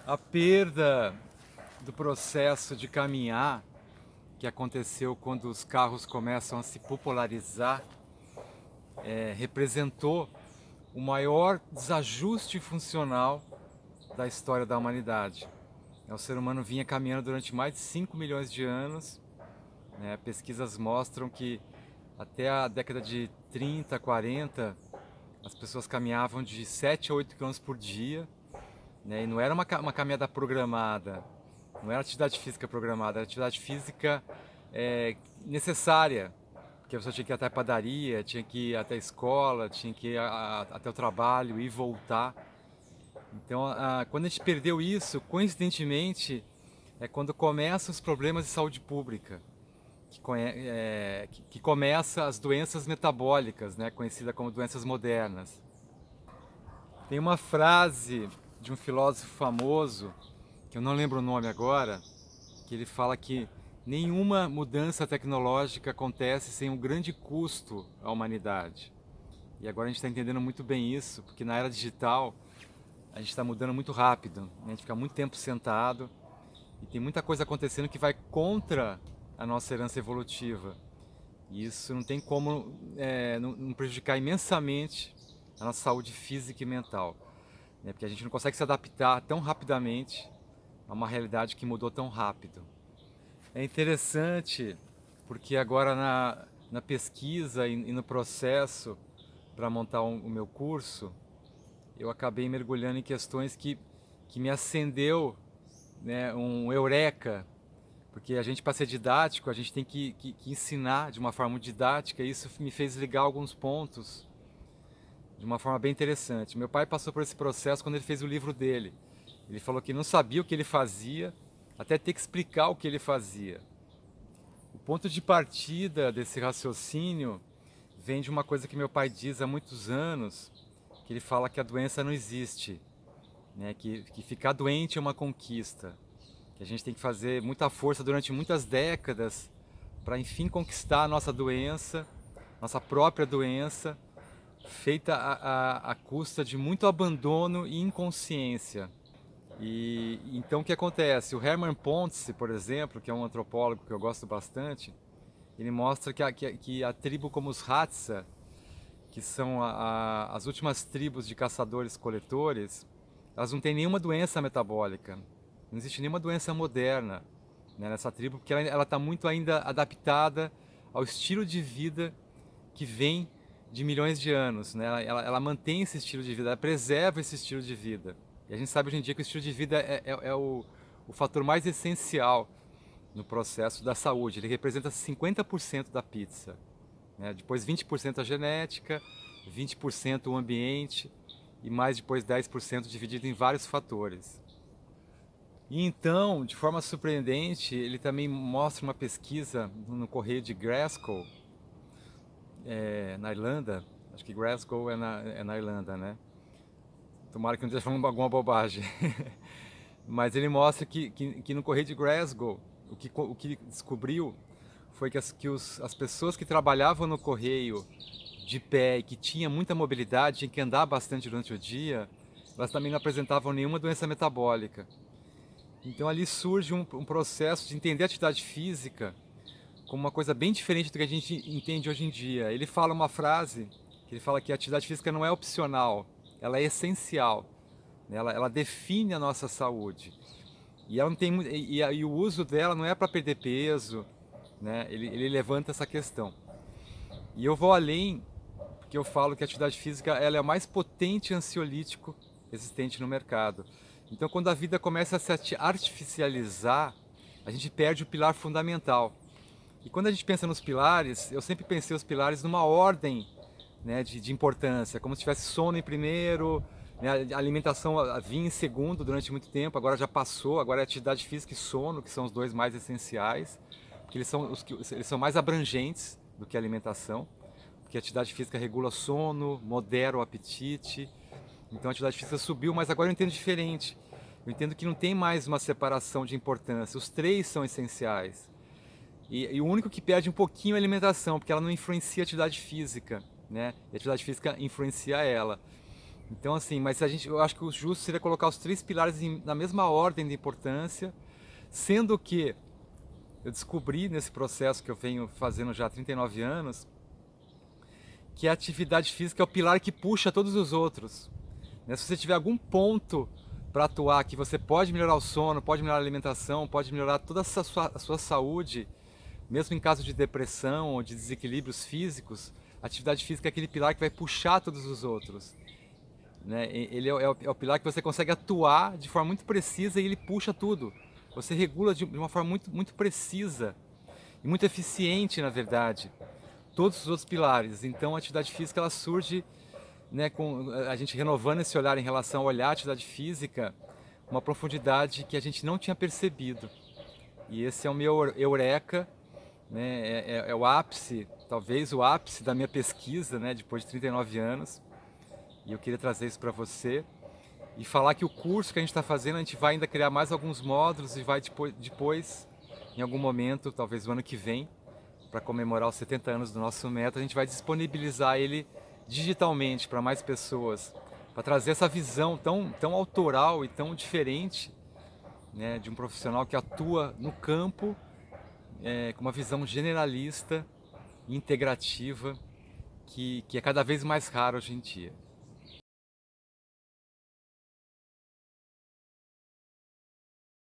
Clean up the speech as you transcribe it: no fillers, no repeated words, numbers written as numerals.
A perda do processo de caminhar, que aconteceu quando os carros começam a se popularizar, representou o maior desajuste funcional da história da humanidade. O ser humano vinha caminhando durante mais de 5 milhões de anos. Pesquisas mostram que até a década de 30, 40, as pessoas caminhavam de 7 a 8 quilômetros por dia. E não era uma caminhada programada, não era atividade física programada, era atividade física necessária, porque a pessoa tinha que ir até a padaria, tinha que ir até a escola, tinha que ir até o trabalho e voltar. Então, quando a gente perdeu isso, coincidentemente, é quando começam os problemas de saúde pública, que começa as doenças metabólicas, conhecidas como doenças modernas. Tem uma frase de um filósofo famoso, que eu não lembro o nome agora, que ele fala que nenhuma mudança tecnológica acontece sem um grande custo à humanidade. E agora a gente está entendendo muito bem isso, porque na era digital a gente está mudando muito rápido, a gente fica muito tempo sentado e tem muita coisa acontecendo que vai contra a nossa herança evolutiva. E isso não tem como não prejudicar imensamente a nossa saúde física e mental, porque a gente não consegue se adaptar tão rapidamente a uma realidade que mudou tão rápido. É interessante porque agora na pesquisa e no processo para montar o meu curso, eu acabei mergulhando em questões que me acendeu, um eureka, porque a gente, para ser didático, a gente tem que ensinar de uma forma didática, e isso me fez ligar alguns pontos de uma forma bem interessante. Meu pai passou por esse processo quando ele fez o livro dele. Ele falou que não sabia o que ele fazia, até ter que explicar o que ele fazia. O ponto de partida desse raciocínio vem de uma coisa que meu pai diz há muitos anos, que ele fala que a doença não existe, que ficar doente é uma conquista, que a gente tem que fazer muita força durante muitas décadas para enfim conquistar a nossa doença, nossa própria doença, feita à custa de muito abandono e inconsciência. E então o que acontece? O Hermann Pontze, por exemplo, que é um antropólogo que eu gosto bastante, ele mostra que a tribo como os Hadza, que são as últimas tribos de caçadores-coletores, elas não têm nenhuma doença metabólica, não existe nenhuma doença moderna, nessa tribo, porque ela está muito ainda adaptada ao estilo de vida que vem de milhões de anos. Ela mantém esse estilo de vida, ela preserva esse estilo de vida. E a gente sabe hoje em dia que o estilo de vida é o fator mais essencial no processo da saúde. Ele representa 50% da pizza. Depois 20% a genética, 20% o ambiente e mais depois 10% dividido em vários fatores. E então, de forma surpreendente, ele também mostra uma pesquisa no Correio de Glasgow, na Irlanda. Acho que Glasgow é na Irlanda, né? Tomara que não esteja falando alguma bobagem. Mas ele mostra que no Correio de Glasgow, o que descobriu foi que as pessoas que trabalhavam no Correio de pé e que tinham muita mobilidade, tinham que andar bastante durante o dia, elas também não apresentavam nenhuma doença metabólica. Então ali surge um processo de entender a atividade física como uma coisa bem diferente do que a gente entende hoje em dia. Ele fala uma frase, que ele fala que a atividade física não é opcional, ela é essencial. Ela define a nossa saúde. E, ela não tem, e o uso dela não é para perder peso, ele levanta essa questão. E eu vou além, porque eu falo que a atividade física ela é o mais potente ansiolítico existente no mercado. Então, quando a vida começa a se artificializar, a gente perde o pilar fundamental. E quando a gente pensa nos pilares, eu sempre pensei os pilares numa ordem, de importância, como se tivesse sono em primeiro, a alimentação vinha em segundo durante muito tempo, agora já passou, agora é atividade física e sono, que são os dois mais essenciais, porque eles são mais abrangentes do que a alimentação, porque a atividade física regula sono, modera o apetite. Então a atividade física subiu, mas agora eu entendo diferente. Eu entendo que não tem mais uma separação de importância. Os três são essenciais. E o único que perde um pouquinho é a alimentação, porque ela não influencia a atividade física, E a atividade física influencia ela. Então assim, mas eu acho que o justo seria colocar os três pilares na mesma ordem de importância, sendo que eu descobri nesse processo que eu venho fazendo já há 39 anos, que a atividade física é o pilar que puxa todos os outros. Né? Se você tiver algum ponto para atuar, que você pode melhorar o sono, pode melhorar a alimentação, pode melhorar toda a sua saúde, mesmo em caso de depressão ou de desequilíbrios físicos, a atividade física é aquele pilar que vai puxar todos os outros. Né? Ele é o pilar que você consegue atuar de forma muito precisa e ele puxa tudo. Você regula de uma forma muito precisa e muito eficiente, na verdade, todos os outros pilares. Então a atividade física ela surge, né, com a gente renovando esse olhar em relação ao olhar a atividade física, uma profundidade que a gente não tinha percebido. E esse é o meu eureka, né, é o ápice, talvez o ápice da minha pesquisa, né, depois de 39 anos. E eu queria trazer isso para você e falar que o curso que a gente está fazendo, a gente vai ainda criar mais alguns módulos e vai depois, em algum momento, talvez o ano que vem, para comemorar os 70 anos do nosso método, a gente vai disponibilizar ele digitalmente para mais pessoas, para trazer essa visão tão autoral e tão diferente, né, de um profissional que atua no campo com uma visão generalista e integrativa que é cada vez mais rara hoje em dia.